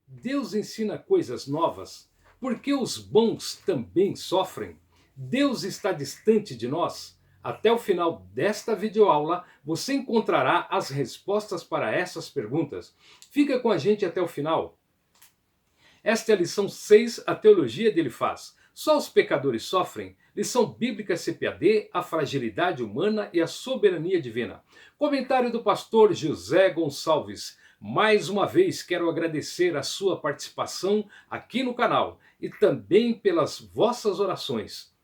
Deus ensina coisas novas, porque os bons também sofrem. Deus está distante de nós? Até o final desta videoaula você encontrará as respostas para essas perguntas. Fica com a gente até o final. Esta é a lição 6, a teologia dele faz. Só os pecadores sofrem? Lição bíblica CPAD, a fragilidade humana e a soberania divina. Comentário do pastor José Gonçalves. Mais uma vez quero agradecer a sua participação aqui no canal e também pelas vossas orações.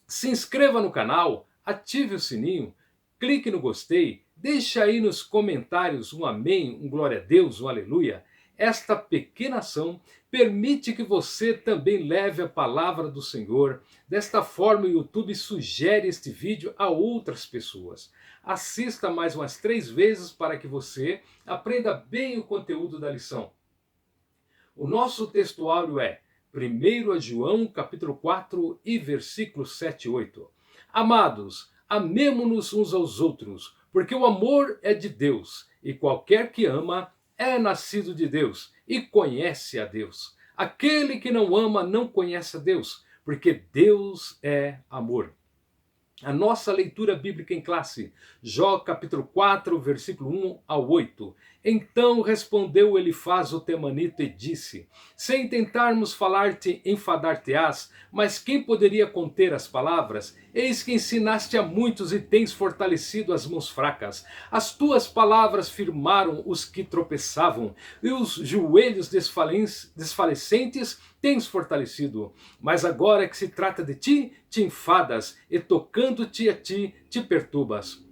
Se inscreva no canal, ative o sininho, clique no gostei, deixe aí nos comentários um amém, um glória a Deus, um aleluia. Esta pequena ação permite que você também leve a palavra do Senhor. Desta forma o YouTube sugere este vídeo a outras pessoas. Assista mais umas 3 vezes para que você aprenda bem o conteúdo da lição. O nosso textuário é 1 João capítulo 4 e versículos 7 e 8. Amados, amemo-nos uns aos outros, porque o amor é de Deus, e qualquer que ama é nascido de Deus e conhece a Deus. Aquele que não ama não conhece a Deus, porque Deus é amor. A nossa leitura bíblica em classe, Jó capítulo 4, versículo 1 ao 8. Então respondeu Elifaz o temanita e disse: sem tentarmos falar-te, enfadar-te-ás, mas quem poderia conter as palavras? Eis que ensinaste a muitos e tens fortalecido as mãos fracas. As tuas palavras firmaram os que tropeçavam, e os joelhos desfalecentes tens fortalecido. Mas agora que se trata de ti, te enfadas, e tocando-te a ti, te perturbas.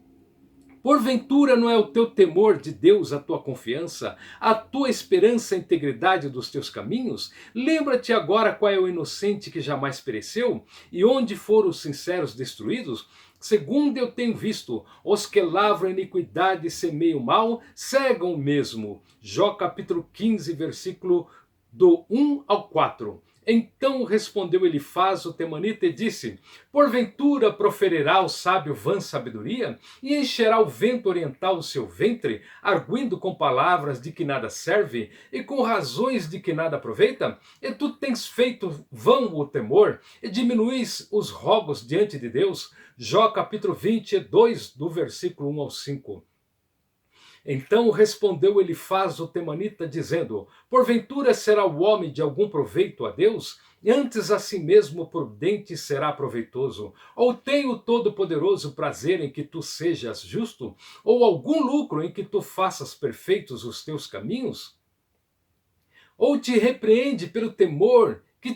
Porventura não é o teu temor de Deus a tua confiança, a tua esperança a integridade dos teus caminhos? Lembra-te agora qual é o inocente que jamais pereceu, e onde foram os sinceros destruídos? Segundo eu tenho visto, os que lavram iniquidade e semeiam mal, cegam o mesmo. Jó capítulo 15, versículo do 1 ao 4. Então respondeu Elifaz o temanita e disse: porventura proferirá o sábio vã sabedoria? E encherá o vento oriental o seu ventre, arguindo com palavras de que nada serve, e com razões de que nada aproveita? E tu tens feito vão o temor, e diminuís os rogos diante de Deus? Jó capítulo 22, do versículo 1 ao 5. Então respondeu Elifaz o temanita, dizendo: porventura será o homem de algum proveito a Deus? Antes a si mesmo prudente será proveitoso. Ou tem o Todo-Poderoso prazer em que tu sejas justo? Ou algum lucro em que tu faças perfeitos os teus caminhos? Ou te repreende pelo temor que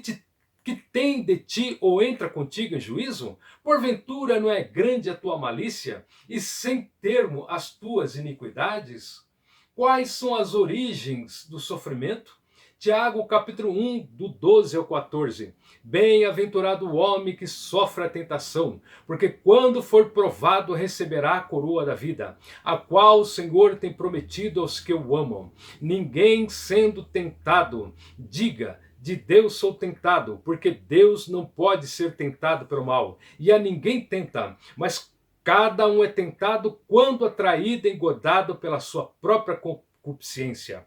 tem de ti, ou entra contigo em juízo? Porventura não é grande a tua malícia, e sem termo as tuas iniquidades? Quais são as origens do sofrimento? Tiago capítulo 1, do 12 ao 14. Bem-aventurado o homem que sofre a tentação, porque quando for provado receberá a coroa da vida, a qual o Senhor tem prometido aos que o amam. Ninguém sendo tentado, diga: de Deus sou tentado, porque Deus não pode ser tentado pelo mal, e a ninguém tenta, mas cada um é tentado quando atraído e engodado pela sua própria concupiscência.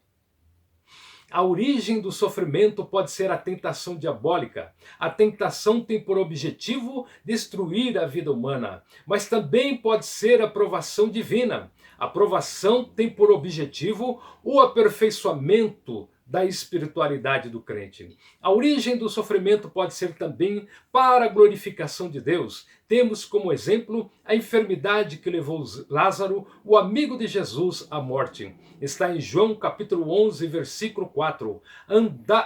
A origem do sofrimento pode ser a tentação diabólica. A tentação tem por objetivo destruir a vida humana, mas também pode ser a provação divina. A provação tem por objetivo o aperfeiçoamento da espiritualidade do crente. A origem do sofrimento pode ser também para a glorificação de Deus. Temos como exemplo a enfermidade que levou Lázaro, o amigo de Jesus, à morte. Está em João capítulo 11, versículo 4.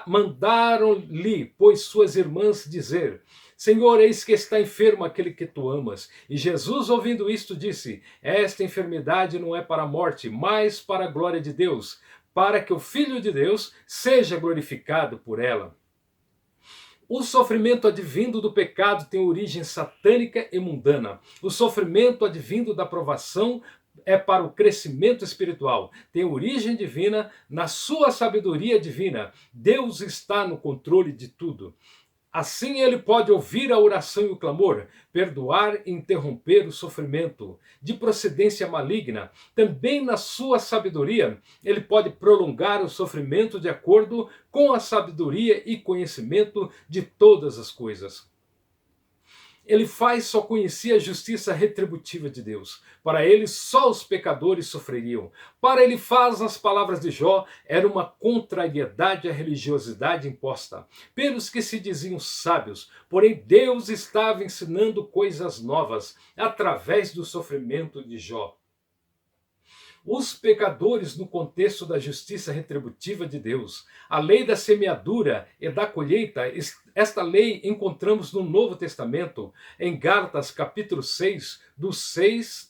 Mandaram-lhe, pois, suas irmãs dizer: Senhor, eis que está enfermo aquele que tu amas. E Jesus, ouvindo isto, disse: esta enfermidade não é para a morte, mas para a glória de Deus, para que o Filho de Deus seja glorificado por ela. O sofrimento advindo do pecado tem origem satânica e mundana. O sofrimento advindo da provação é para o crescimento espiritual. Tem origem divina na sua sabedoria divina. Deus está no controle de tudo. Assim ele pode ouvir a oração e o clamor, perdoar e interromper o sofrimento de procedência maligna. Também na sua sabedoria, ele pode prolongar o sofrimento de acordo com a sabedoria e conhecimento de todas as coisas. Ele só conhecia a justiça retributiva de Deus. Para ele, só os pecadores sofreriam. Para ele, nas palavras de Jó, era uma contrariedade à religiosidade imposta pelos que se diziam sábios. Porém, Deus estava ensinando coisas novas através do sofrimento de Jó. Os pecadores no contexto da justiça retributiva de Deus, a lei da semeadura e da colheita, esta lei encontramos no Novo Testamento, em Gálatas capítulo 6,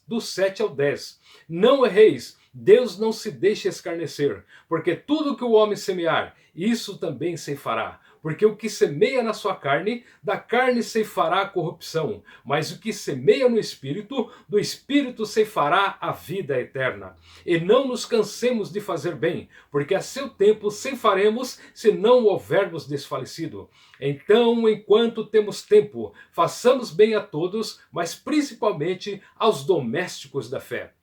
do 7 ao 10. Não erreis, Deus não se deixa escarnecer, porque tudo que o homem semear, isso também ceifará. Porque o que semeia na sua carne, da carne ceifará a corrupção, mas o que semeia no Espírito, do Espírito ceifará a vida eterna. E não nos cansemos de fazer bem, porque a seu tempo ceifaremos, se não houvermos desfalecido. Então, enquanto temos tempo, façamos bem a todos, mas principalmente aos domésticos da fé.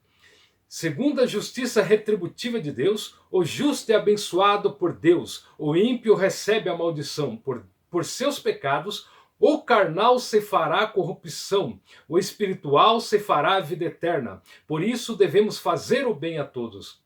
Segundo a justiça retributiva de Deus, o justo é abençoado por Deus, o ímpio recebe a maldição por seus pecados, o carnal ceifará a corrupção, o espiritual ceifará a vida eterna. Por isso devemos fazer o bem a todos.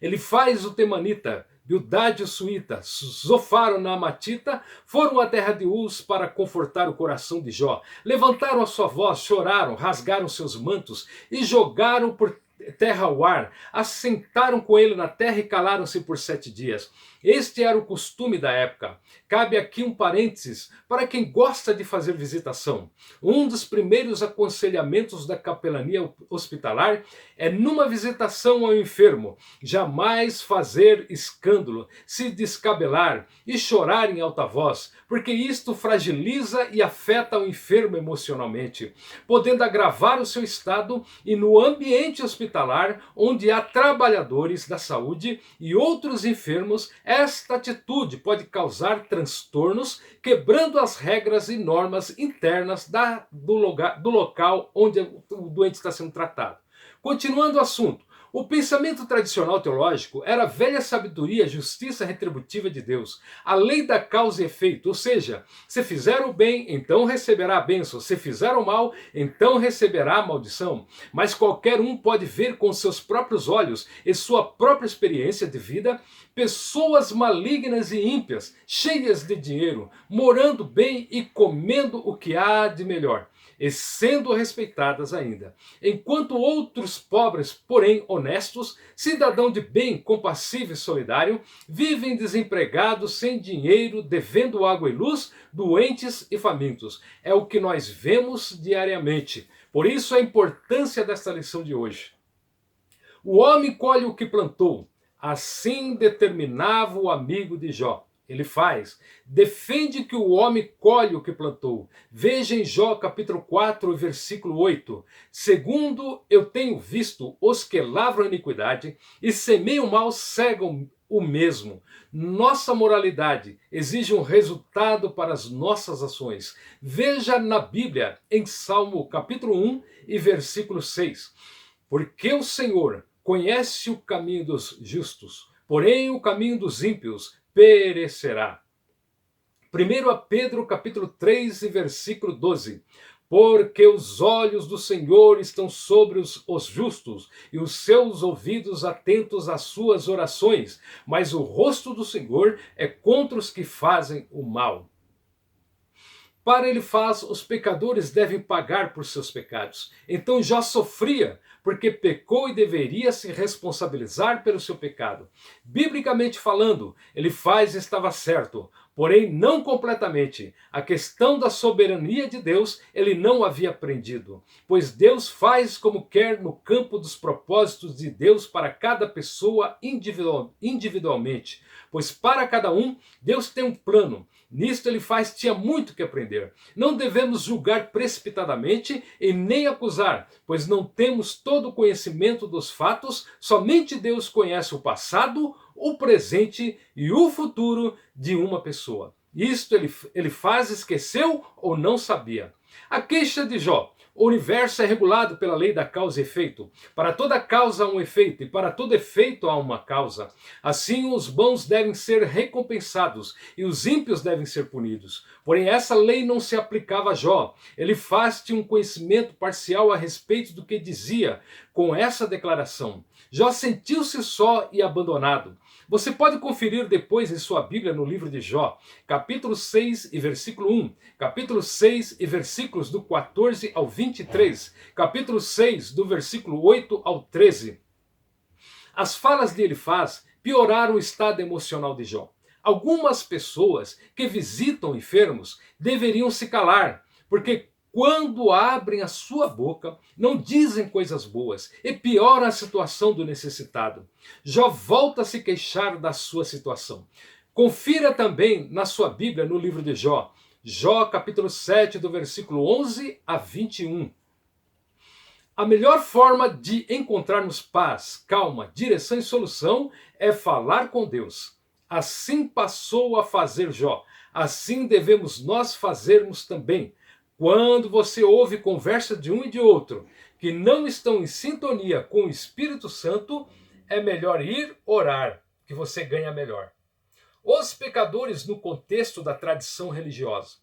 Ele faz o temanita, Bildade o suíta, Zofar o naamatita, foram à terra de Uz para confortar o coração de Jó. Levantaram a sua voz, choraram, rasgaram seus mantos e jogaram por terra ao ar, assentaram com ele na terra e calaram-se por 7 dias. Este era o costume da época. Cabe aqui um parênteses para quem gosta de fazer visitação. Um dos primeiros aconselhamentos da capelania hospitalar é, numa visitação ao enfermo, jamais fazer escândalo, se descabelar e chorar em alta voz, porque isto fragiliza e afeta o enfermo emocionalmente, podendo agravar o seu estado. E no ambiente hospitalar, onde há trabalhadores da saúde e outros enfermos, esta atitude pode causar transtornos, quebrando as regras e normas internas do local onde o doente está sendo tratado. Continuando o assunto, o pensamento tradicional teológico era a velha sabedoria, justiça retributiva de Deus, a lei da causa e efeito, ou seja, se fizer o bem, então receberá a bênção, se fizer o mal, então receberá a maldição. Mas qualquer um pode ver com seus próprios olhos e sua própria experiência de vida, pessoas malignas e ímpias, cheias de dinheiro, morando bem e comendo o que há de melhor, e sendo respeitadas ainda. Enquanto outros pobres, porém honestos, cidadão de bem, compassivo e solidário, vivem desempregados, sem dinheiro, devendo água e luz, doentes e famintos. É o que nós vemos diariamente. Por isso a importância desta lição de hoje. O homem colhe o que plantou, assim determinava o amigo de Jó. Ele defende que o homem colhe o que plantou. Veja em Jó capítulo 4, versículo 8. Segundo eu tenho visto, os que lavram a iniquidade e semeiam o mal cegam o mesmo. Nossa moralidade exige um resultado para as nossas ações. Veja na Bíblia, em Salmo capítulo 1 e versículo 6. Porque o Senhor conhece o caminho dos justos, porém o caminho dos ímpios perecerá. 1 Pedro capítulo 3 e versículo 12. Porque os olhos do Senhor estão sobre os justos e os seus ouvidos atentos às suas orações, mas o rosto do Senhor é contra os que fazem o mal. Para ele os pecadores devem pagar por seus pecados. Então Jó sofria porque pecou e deveria se responsabilizar pelo seu pecado. Biblicamente falando, ele estava certo, porém não completamente. A questão da soberania de Deus ele não havia aprendido, pois Deus faz como quer no campo dos propósitos de Deus para cada pessoa individualmente, pois para cada um Deus tem um plano. Nisto ele tinha muito que aprender. Não devemos julgar precipitadamente e nem acusar, pois não temos todo o conhecimento dos fatos, somente Deus conhece o passado, o presente e o futuro de uma pessoa. Isto ele faz, esqueceu ou não sabia? A queixa de Jó. O universo é regulado pela lei da causa e efeito. Para toda causa há um efeito, e para todo efeito há uma causa. Assim, os bons devem ser recompensados, e os ímpios devem ser punidos. Porém, essa lei não se aplicava a Jó. Ele faz-te um conhecimento parcial a respeito do que dizia com essa declaração. Jó sentiu-se só e abandonado. Você pode conferir depois em sua Bíblia no livro de Jó, capítulo 6 e versículo 1, capítulo 6 e versículos do 14 ao 23, capítulo 6 do versículo 8 ao 13. As falas de Elifaz pioraram o estado emocional de Jó. Algumas pessoas que visitam enfermos deveriam se calar, porque quando abrem a sua boca, não dizem coisas boas e pioram a situação do necessitado. Jó volta a se queixar da sua situação. Confira também na sua Bíblia, no livro de Jó, Jó capítulo 7, do versículo 11 a 21. A melhor forma de encontrarmos paz, calma, direção e solução é falar com Deus. Assim passou a fazer Jó. Assim devemos nós fazermos também. Quando você ouve conversa de um e de outro que não estão em sintonia com o Espírito Santo, é melhor ir orar, que você ganha melhor. Os pecadores no contexto da tradição religiosa.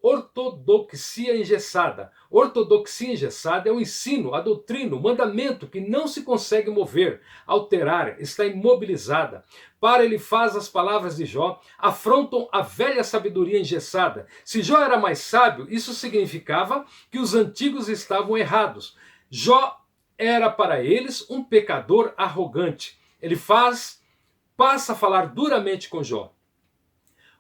Ortodoxia engessada. Ortodoxia engessada é o ensino, a doutrina, o mandamento que não se consegue mover, alterar, está imobilizada. Para Elifaz, as palavras de Jó afrontam a velha sabedoria engessada. Se Jó era mais sábio, isso significava que os antigos estavam errados. Jó era para eles um pecador arrogante. Elifaz passa a falar duramente com Jó.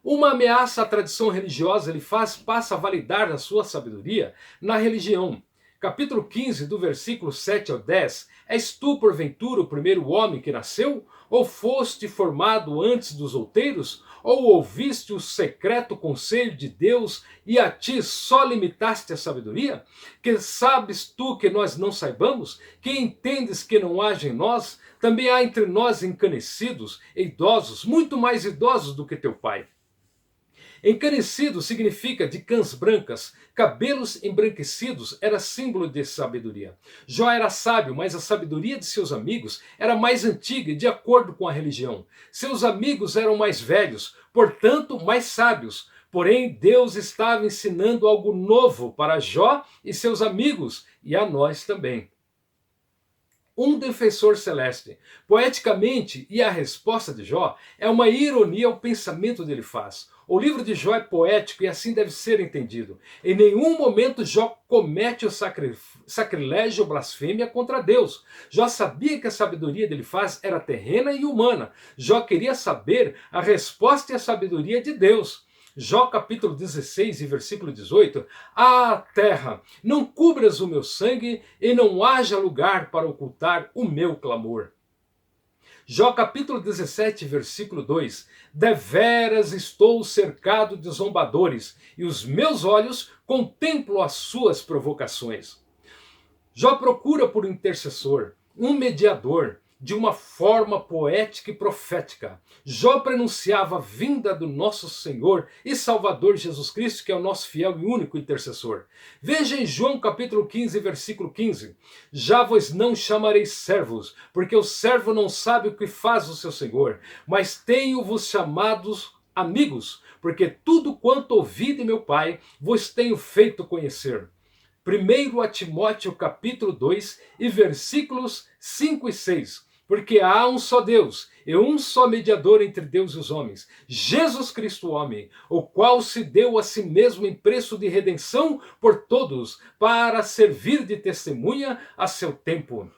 Uma ameaça à tradição religiosa Elifaz passa a validar a sua sabedoria na religião. Capítulo 15, do versículo 7 ao 10. És tu, porventura, o primeiro homem que nasceu? Ou foste formado antes dos outeiros? Ou ouviste o secreto conselho de Deus e a ti só limitaste a sabedoria? Que sabes tu que nós não saibamos? Que entendes que não haja em nós? Também há entre nós encanecidos e idosos, muito mais idosos do que teu pai. Encanecido significa de cãs brancas, cabelos embranquecidos era símbolo de sabedoria. Jó era sábio, mas a sabedoria de seus amigos era mais antiga e de acordo com a religião. Seus amigos eram mais velhos, portanto mais sábios. Porém, Deus estava ensinando algo novo para Jó e seus amigos, e a nós também. Um defensor celeste. Poeticamente, e a resposta de Jó é uma ironia ao pensamento dele faz. O livro de Jó é poético e assim deve ser entendido. Em nenhum momento Jó comete o sacrilégio ou blasfêmia contra Deus. Jó sabia que a sabedoria dele faz era terrena e humana. Jó queria saber a resposta e a sabedoria de Deus. Jó capítulo 16 e versículo 18. Ah, terra, não cubras o meu sangue e não haja lugar para ocultar o meu clamor. Jó capítulo 17, versículo 2. Deveras estou cercado de zombadores, e os meus olhos contemplam as suas provocações. Jó procura por um intercessor, um mediador, de uma forma poética e profética. Jó prenunciava a vinda do nosso Senhor e Salvador Jesus Cristo, que é o nosso fiel e único intercessor. Veja em João capítulo 15, versículo 15. Já vos não chamareis servos, porque o servo não sabe o que faz o seu Senhor, mas tenho-vos chamados amigos, porque tudo quanto ouvi de meu Pai vos tenho feito conhecer. 1 a Timóteo capítulo 2 e versículos 5 e 6. Porque há um só Deus e um só mediador entre Deus e os homens, Jesus Cristo homem, o qual se deu a si mesmo em preço de redenção por todos, para servir de testemunha a seu tempo.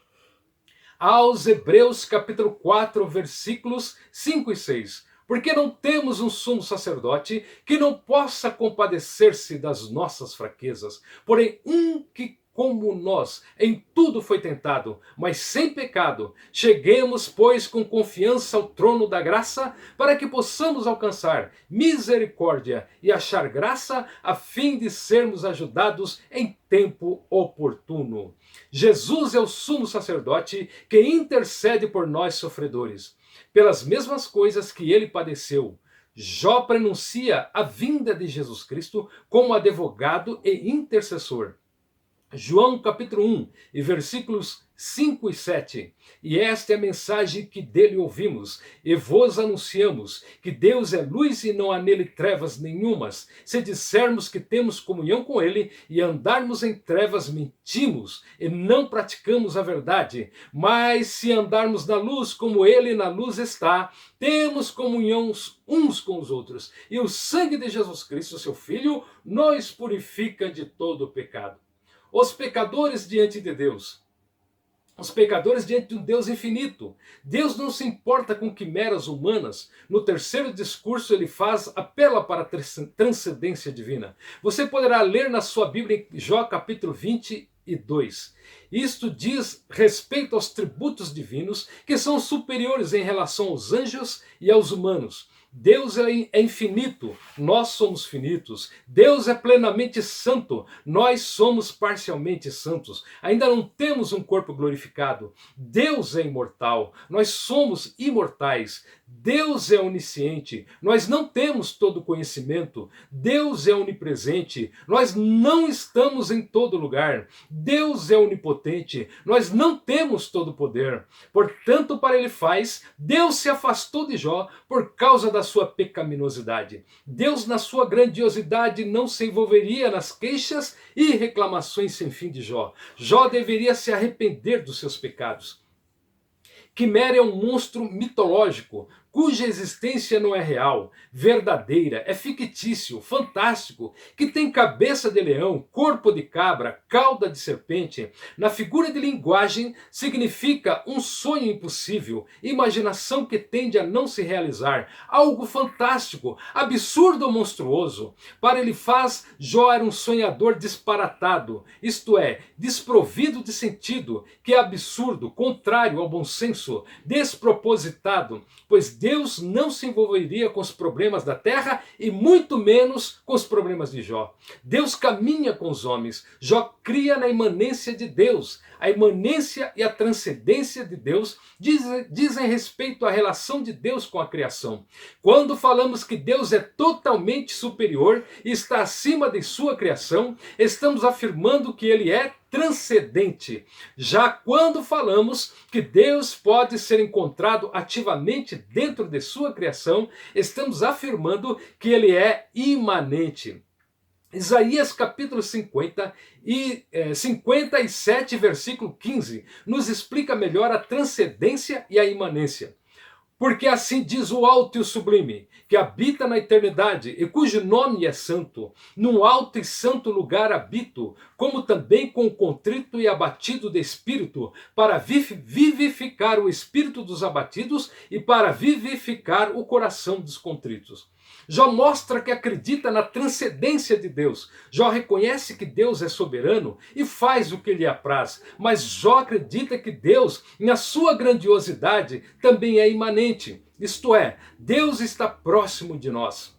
Aos Hebreus capítulo 4, versículos 5 e 6. Porque não temos um sumo sacerdote que não possa compadecer-se das nossas fraquezas, porém um que como nós, em tudo foi tentado, mas sem pecado. Cheguemos, pois, com confiança ao trono da graça, para que possamos alcançar misericórdia e achar graça, a fim de sermos ajudados em tempo oportuno. Jesus é o sumo sacerdote que intercede por nós sofredores, pelas mesmas coisas que ele padeceu. Jó prenuncia a vinda de Jesus Cristo como advogado e intercessor. João capítulo 1 e versículos 5 e 7. E esta é a mensagem que dele ouvimos, e vos anunciamos, que Deus é luz e não há nele trevas nenhumas. Se dissermos que temos comunhão com ele e andarmos em trevas, mentimos e não praticamos a verdade. Mas se andarmos na luz como ele na luz está, temos comunhão uns com os outros. E o sangue de Jesus Cristo, seu Filho, nos purifica de todo o pecado. Os pecadores diante de Deus. Os pecadores diante de um Deus infinito. Deus não se importa com quimeras humanas. No terceiro discurso ele apela para a transcendência divina. Você poderá ler na sua Bíblia em Jó capítulo 22. Isto diz respeito aos tributos divinos que são superiores em relação aos anjos e aos humanos. Deus é infinito, nós somos finitos. Deus é plenamente santo, nós somos parcialmente santos. Ainda não temos um corpo glorificado. Deus é imortal, nós somos imortais. Deus é onisciente, nós não temos todo conhecimento. Deus é onipresente, nós não estamos em todo lugar. Deus é onipotente, nós não temos todo poder. Portanto, para ele faz, Deus se afastou de Jó por causa da sua pecaminosidade. Deus, na sua grandiosidade, não se envolveria nas queixas e reclamações sem fim de Jó. Jó deveria se arrepender dos seus pecados. Quimera é um monstro mitológico, cuja existência não é real, verdadeira, é fictício, fantástico, que tem cabeça de leão, corpo de cabra, cauda de serpente. Na figura de linguagem, significa um sonho impossível, imaginação que tende a não se realizar, algo fantástico, absurdo ou monstruoso. Para ele faz, Jó era um sonhador disparatado, isto é, desprovido de sentido, que é absurdo, contrário ao bom senso, despropositado, pois Deus não se envolveria com os problemas da terra e muito menos com os problemas de Jó. Deus caminha com os homens. Jó cria na imanência de Deus. A imanência e a transcendência de Deus dizem respeito à relação de Deus com a criação. Quando falamos que Deus é totalmente superior e está acima de sua criação, estamos afirmando que ele é transcendente. Já quando falamos que Deus pode ser encontrado ativamente dentro de sua criação, estamos afirmando que ele é imanente. Isaías capítulo 57, versículo 15, nos explica melhor a transcendência e a imanência. Porque assim diz o alto e o sublime, que habita na eternidade e cujo nome é santo. Num alto e santo lugar habito, como também com o contrito e abatido de espírito, para vivificar o espírito dos abatidos e para vivificar o coração dos contritos. Jó mostra que acredita na transcendência de Deus. Jó reconhece que Deus é soberano e faz o que lhe apraz. Mas Jó acredita que Deus, na sua grandiosidade, também é imanente. Isto é, Deus está próximo de nós.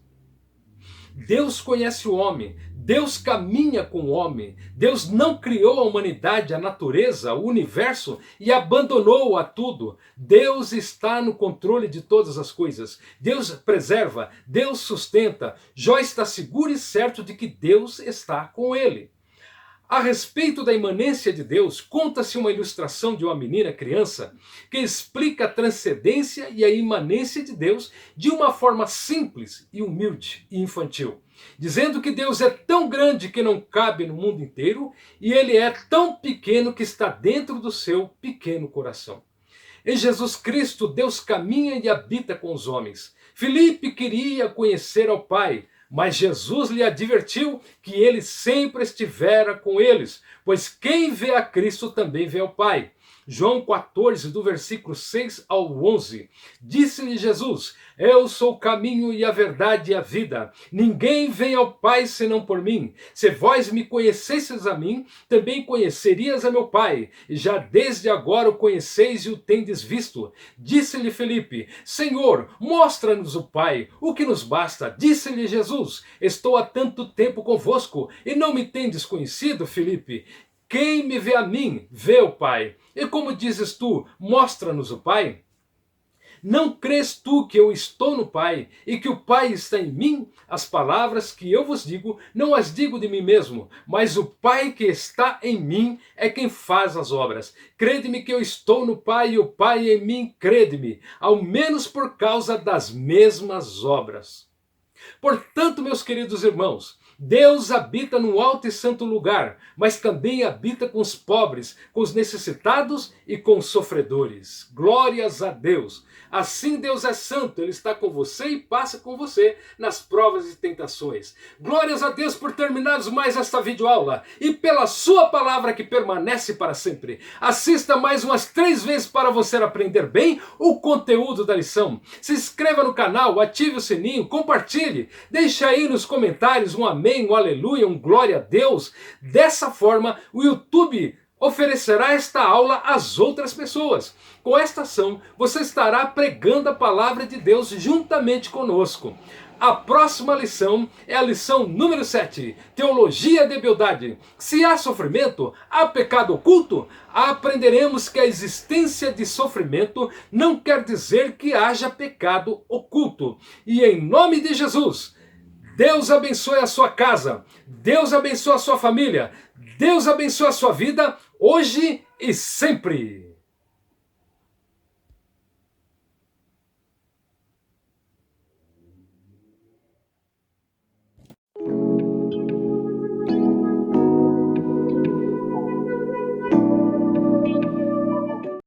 Deus conhece o homem, Deus caminha com o homem, Deus não criou a humanidade, a natureza, o universo e abandonou a tudo. Deus está no controle de todas as coisas, Deus preserva, Deus sustenta. Jó está seguro e certo de que Deus está com ele. A respeito da imanência de Deus, conta-se uma ilustração de uma menina criança que explica a transcendência e a imanência de Deus de uma forma simples e humilde e infantil, dizendo que Deus é tão grande que não cabe no mundo inteiro e ele é tão pequeno que está dentro do seu pequeno coração. Em Jesus Cristo, Deus caminha e habita com os homens. Filipe queria conhecer ao Pai, mas Jesus lhe advertiu que ele sempre estivera com eles, pois quem vê a Cristo também vê ao Pai. João 14, do versículo 6 ao 11. Disse-lhe Jesus: eu sou o caminho e a verdade e a vida. Ninguém vem ao Pai senão por mim. Se vós me conhecesseis a mim, também conhecerias a meu Pai. E já desde agora o conheceis e o tendes visto. Disse-lhe Filipe: Senhor, mostra-nos o Pai. O que nos basta? Disse-lhe Jesus: estou há tanto tempo convosco e não me tendes conhecido, Filipe? Quem me vê a mim, vê o Pai. E como dizes tu, mostra-nos o Pai? Não crês tu que eu estou no Pai e que o Pai está em mim? As palavras que eu vos digo, não as digo de mim mesmo, mas o Pai que está em mim é quem faz as obras. Crede-me que eu estou no Pai e o Pai em mim, crede-me, ao menos por causa das mesmas obras. Portanto, meus queridos irmãos, Deus habita no alto e santo lugar, mas também habita com os pobres, com os necessitados e com os sofredores. Glórias a Deus! Assim Deus é santo, Ele está com você e passa com você nas provas e tentações. Glórias a Deus por terminarmos mais esta videoaula e pela sua palavra que permanece para sempre. Assista mais umas 3 vezes para você aprender bem o conteúdo da lição. Se inscreva no canal, ative o sininho, compartilhe. Deixe aí nos comentários um amém, um aleluia, um glória a Deus. Dessa forma, o YouTube oferecerá esta aula às outras pessoas. Com esta ação, você estará pregando a palavra de Deus juntamente conosco. A próxima lição é a lição número 7, Teologia de Beldade. Se há sofrimento, há pecado oculto? Aprenderemos que a existência de sofrimento não quer dizer que haja pecado oculto. E em nome de Jesus, Deus abençoe a sua casa, Deus abençoe a sua família, Deus abençoe a sua vida, hoje e sempre.